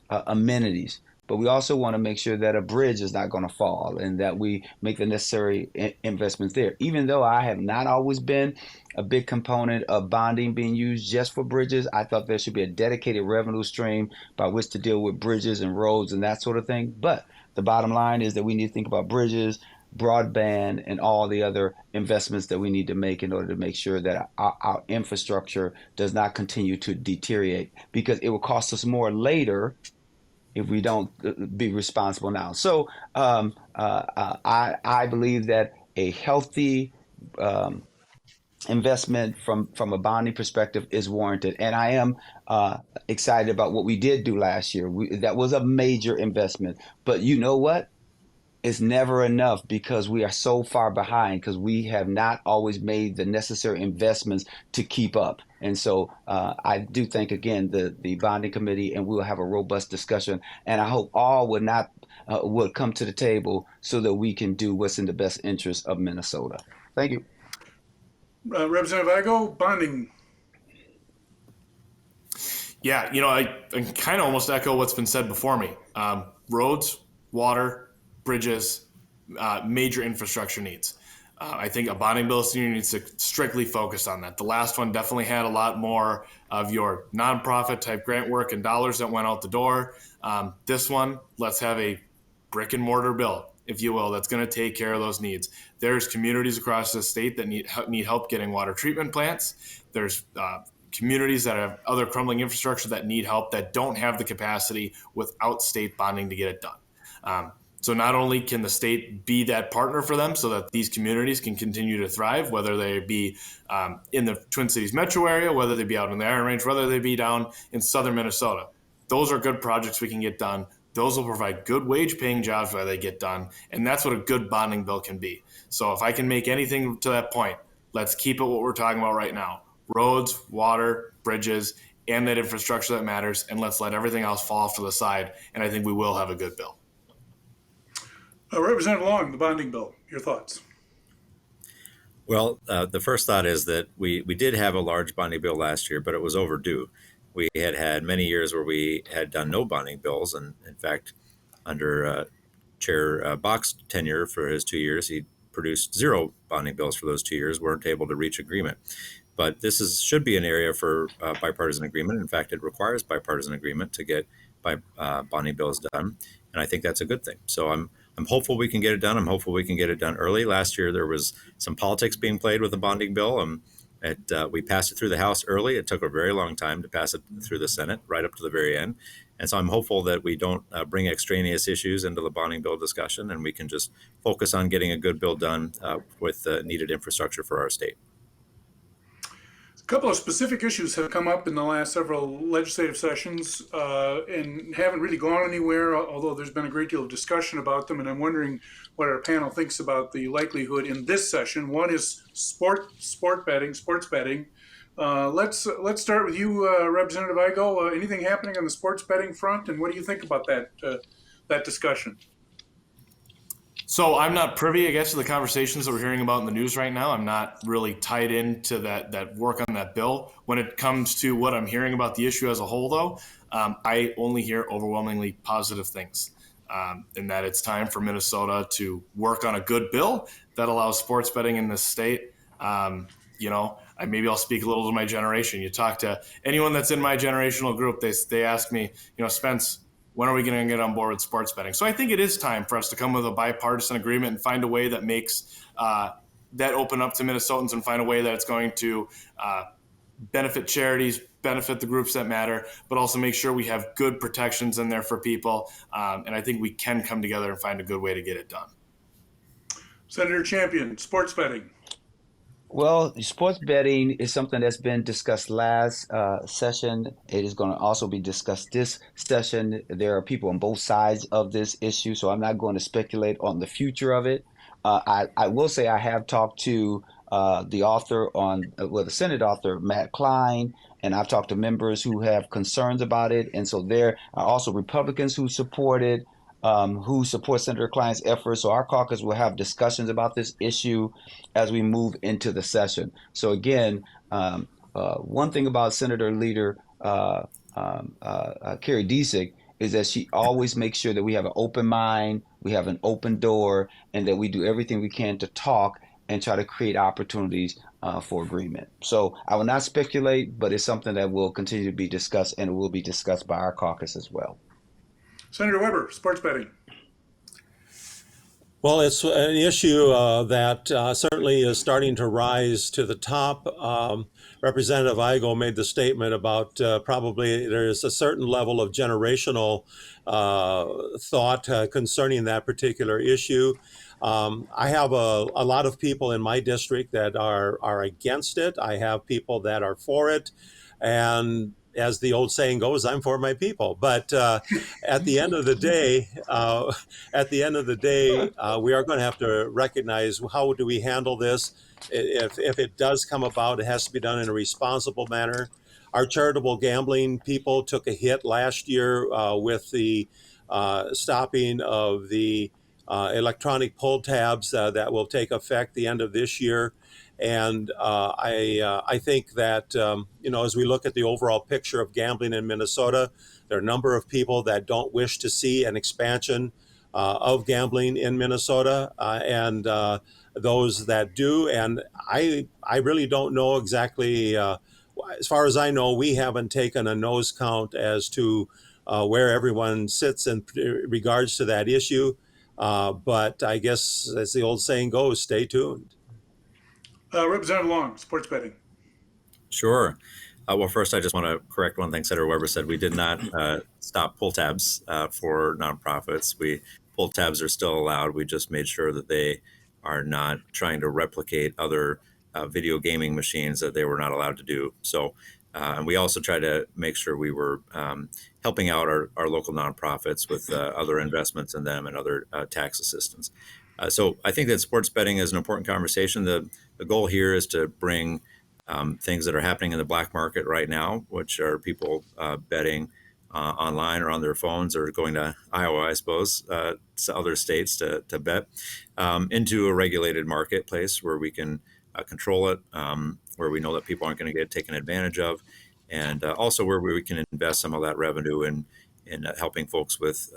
amenities. But we also want to make sure that a bridge is not going to fall and that we make the necessary investments there. Even though I have not always been a big component of bonding being used just for bridges, I thought there should be a dedicated revenue stream by which to deal with bridges and roads and that sort of thing. But the bottom line is that we need to think about bridges, broadband, and all the other investments that we need to make in order to make sure that our infrastructure does not continue to deteriorate, because it will cost us more later if we don't be responsible now. So I believe that a healthy investment from a bonding perspective is warranted. And I am excited about what we did do last year. That was a major investment. But you know what? It's never enough because we are so far behind because we have not always made the necessary investments to keep up. And so I do think, again, the bonding committee, and we'll have a robust discussion. And I hope all would come to the table so that we can do what's in the best interest of Minnesota. Thank you. Representative Igo, bonding. Yeah, I kind of almost echo what's been said before me. Roads, water, bridges, major infrastructure needs. I think a bonding bill needs to strictly focus on that. The last one definitely had a lot more of your nonprofit type grant work and dollars that went out the door. This one, let's have a brick and mortar bill, if you will, that's going to take care of those needs. There's communities across the state that need help getting water treatment plants. There's communities that have other crumbling infrastructure that need help that don't have the capacity without state bonding to get it done. So not only can the state be that partner for them so that these communities can continue to thrive, whether they be in the Twin Cities metro area, whether they be out in the Iron Range, whether they be down in southern Minnesota. Those are good projects we can get done. Those will provide good wage-paying jobs while they get done, and that's what a good bonding bill can be. So if I can make anything to that point, let's keep it what we're talking about right now. Roads, water, bridges, and that infrastructure that matters, and let's let everything else fall off to the side, and I think we will have a good bill. Representative Long, the bonding bill, your thoughts? Well, the first thought is that we did have a large bonding bill last year, but it was overdue. We had many years where we had done no bonding bills, and in fact, under Chair Bach's tenure for his 2 years, he produced 0 bonding bills for those 2 years, weren't able to reach agreement. But this should be an area for bipartisan agreement. In fact, it requires bipartisan agreement to get bonding bills done, and I think that's a good thing. So I'm hopeful we can get it done. I'm hopeful we can get it done early. Last year, there was some politics being played with the bonding bill. We passed it through the House early. It took a very long time to pass it through the Senate, right up to the very end. And so I'm hopeful that we don't bring extraneous issues into the bonding bill discussion, and we can just focus on getting a good bill done with needed infrastructure for our state. A couple of specific issues have come up in the last several legislative sessions and haven't really gone anywhere, although there's been a great deal of discussion about them. And I'm wondering what our panel thinks about the likelihood in this session. One is sports betting. Let's start with you, Representative Igo. Anything happening on the sports betting front, and what do you think about that discussion? So I'm not privy, I guess, to the conversations that we're hearing about in the news right now. I'm not really tied into that work on that bill. When it comes to what I'm hearing about the issue as a whole, though, I only hear overwhelmingly positive things, and that it's time for Minnesota to work on a good bill that allows sports betting in this state. Maybe I'll speak a little to my generation. You talk to anyone that's in my generational group, they ask me, Spence, when are we going to get on board with sports betting? So I think it is time for us to come with a bipartisan agreement and find a way that makes that open up to Minnesotans and find a way that it's going to benefit charities, benefit the groups that matter, but also make sure we have good protections in there for people. And I think we can come together and find a good way to get it done. Senator Champion, sports betting. Well, sports betting is something that's been discussed last session. It is going to also be discussed this session. There are people on both sides of this issue, so I'm not going to speculate on the future of it. I will say I have talked to the Senate author, Matt Klein, and I've talked to members who have concerns about it. And so there are also Republicans who support it. Who support Senator Klein's efforts. So our caucus will have discussions about this issue as we move into the session. So again, one thing about Senator Leader Carrie Disick is that she always makes sure that we have an open mind, we have an open door, and that we do everything we can to talk and try to create opportunities for agreement. So I will not speculate, but it's something that will continue to be discussed, and it will be discussed by our caucus as well. Senator Weber, sports betting. Well, it's an issue that certainly is starting to rise to the top. Representative Igo made the statement about probably there is a certain level of generational thought concerning that particular issue. I have a lot of people in my district that are against it. I have people that are for it. And as the old saying goes, I'm for my people. But at the end of the day, we are going to have to recognize, how do we handle this? If it does come about, it has to be done in a responsible manner. Our charitable gambling people took a hit last year with the stopping of the electronic pull tabs that will take effect the end of this year. And I think that, as we look at the overall picture of gambling in Minnesota, there are a number of people that don't wish to see an expansion of gambling in Minnesota, and those that do. And I really don't know exactly. As far as I know, we haven't taken a nose count as to where everyone sits in regards to that issue. But I guess, as the old saying goes, stay tuned. Representative Long, sports betting. Sure. Well, first, I just want to correct one thing Senator Weber said. We did not stop pull tabs for nonprofits. Pull tabs are still allowed. We just made sure that they are not trying to replicate other video gaming machines that they were not allowed to do. So, and we also tried to make sure we were helping out our local nonprofits with other investments in them and other tax assistance. So I think that sports betting is an important conversation. The goal here is to bring things that are happening in the black market right now, which are people betting online or on their phones, or going to Iowa, I suppose, to other states to bet, into a regulated marketplace where we can control it, where we know that people aren't going to get taken advantage of, and also where we can invest some of that revenue in helping folks with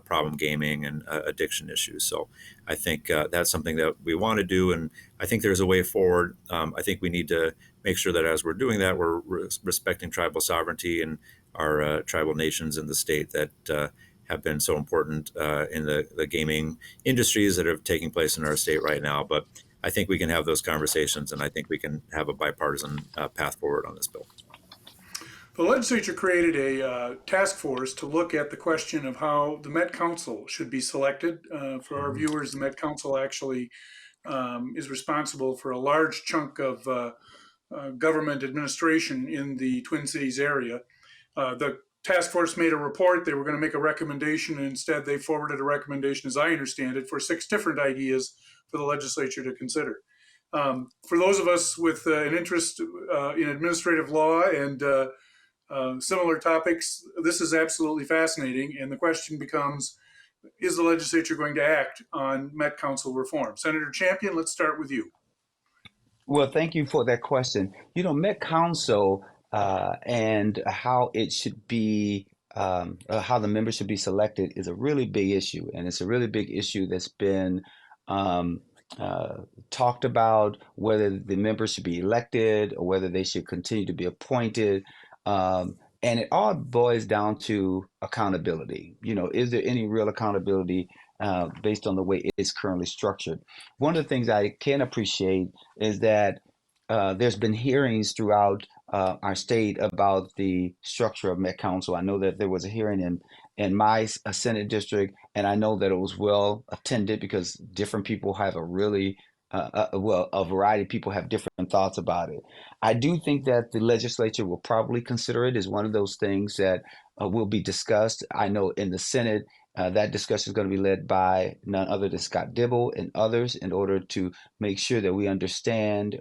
problem gaming and addiction issues. So I think that's something that we want to do, and I think there's a way forward. I think we need to make sure that as we're doing that, we're respecting tribal sovereignty and our tribal nations in the state that have been so important in the gaming industries that are taking place in our state right now. But I think we can have those conversations, and I think we can have a bipartisan path forward on this bill. The legislature created a task force to look at the question of how the Met Council should be selected. For our viewers, the Met Council actually is responsible for a large chunk of government administration in the Twin Cities area. The task force made a report. They were going to make a recommendation, and instead they forwarded a recommendation, as I understand it, for 6 different ideas for the legislature to consider. For those of us with an interest in administrative law and similar topics, this is absolutely fascinating. And the question becomes, is the legislature going to act on Met Council reform? Senator Champion, let's start with you. Well, thank you for that question. Met Council and how it should be, how the members should be selected is a really big issue. And it's a really big issue that's been talked about, whether the members should be elected or whether they should continue to be appointed. And it all boils down to accountability. Is there any real accountability based on the way it's currently structured? One of the things I can appreciate is that there's been hearings throughout our state about the structure of Met Council. I know that there was a hearing in my Senate district, and I know that it was well attended because different people have a variety of people have different thoughts about it. I do think that the legislature will probably consider it as one of those things that will be discussed. I know in the Senate, that discussion is going to be led by none other than Scott Dibble and others, in order to make sure that we understand,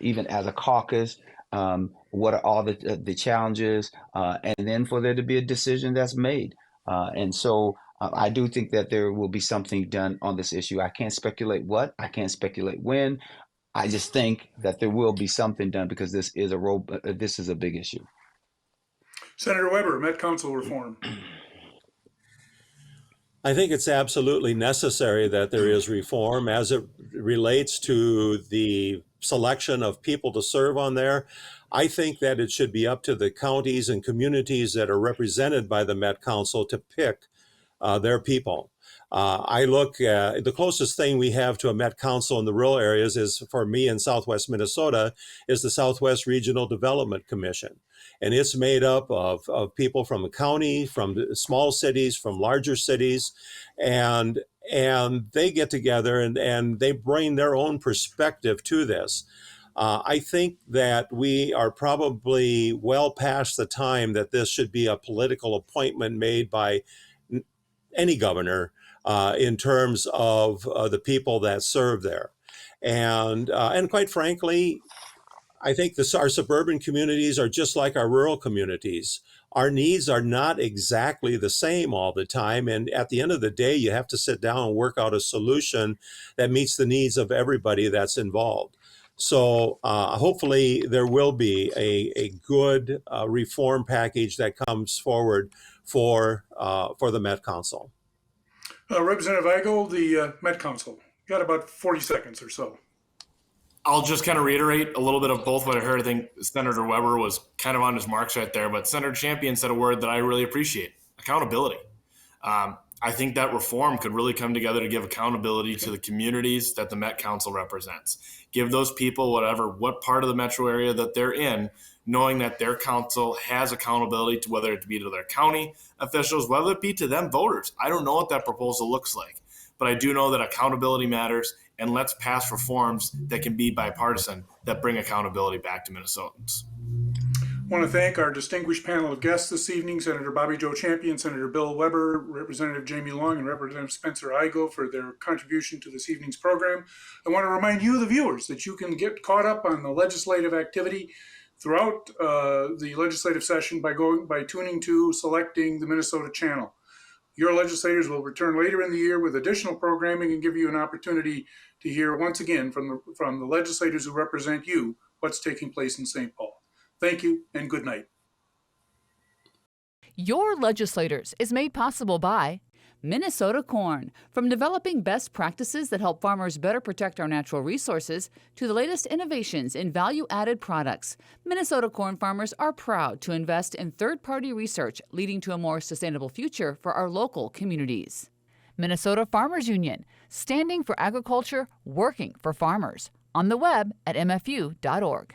even as a caucus, what are all the challenges, and then for there to be a decision that's made. And so I do think that there will be something done on this issue. I can't speculate what, I can't speculate when. I just think that there will be something done because this is a big issue. Senator Weber, Met Council reform. I think it's absolutely necessary that there is reform as it relates to the selection of people to serve on there. I think that it should be up to the counties and communities that are represented by the Met Council to pick their people. I look at the closest thing we have to a Met Council in the rural areas is, for me in Southwest Minnesota, is the Southwest Regional Development Commission. And it's made up of people from the county, from the small cities, from larger cities. And and they get together and they bring their own perspective to this. I think that we are probably well past the time that this should be a political appointment made by any governor in terms of the people that serve there. And quite frankly, I think our suburban communities are just like our rural communities. Our needs are not exactly the same all the time. And at the end of the day, you have to sit down and work out a solution that meets the needs of everybody that's involved. So hopefully there will be a good reform package that comes forward for the Met Council. Representative Igo, the Met Council. Got about 40 seconds or so. I'll just kind of reiterate a little bit of both what I heard. I think Senator Weber was kind of on his marks right there, but Senator Champion said a word that I really appreciate: accountability. I think that reform could really come together to give accountability to the communities that the Met Council represents. Give those people what part of the metro area that they're in, knowing that their council has accountability to whether it be to their county officials, whether it be to them voters. I don't know what that proposal looks like, but I do know that accountability matters, and let's pass reforms that can be bipartisan that bring accountability back to Minnesotans. I want to thank our distinguished panel of guests this evening, Senator Bobby Joe Champion, Senator Bill Weber, Representative Jamie Long, and Representative Spencer Igo for their contribution to this evening's program. I want to remind you, the viewers, that you can get caught up on the legislative activity throughout the legislative session by tuning to selecting the Minnesota channel. Your legislators will return later in the year with additional programming and give you an opportunity to hear once again from the legislators who represent you what's taking place in St. Paul. Thank you and good night. Your Legislators is made possible by Minnesota Corn. From developing best practices that help farmers better protect our natural resources to the latest innovations in value-added products, Minnesota corn farmers are proud to invest in third-party research leading to a more sustainable future for our local communities. Minnesota Farmers Union, standing for agriculture, working for farmers. On the web at mfu.org.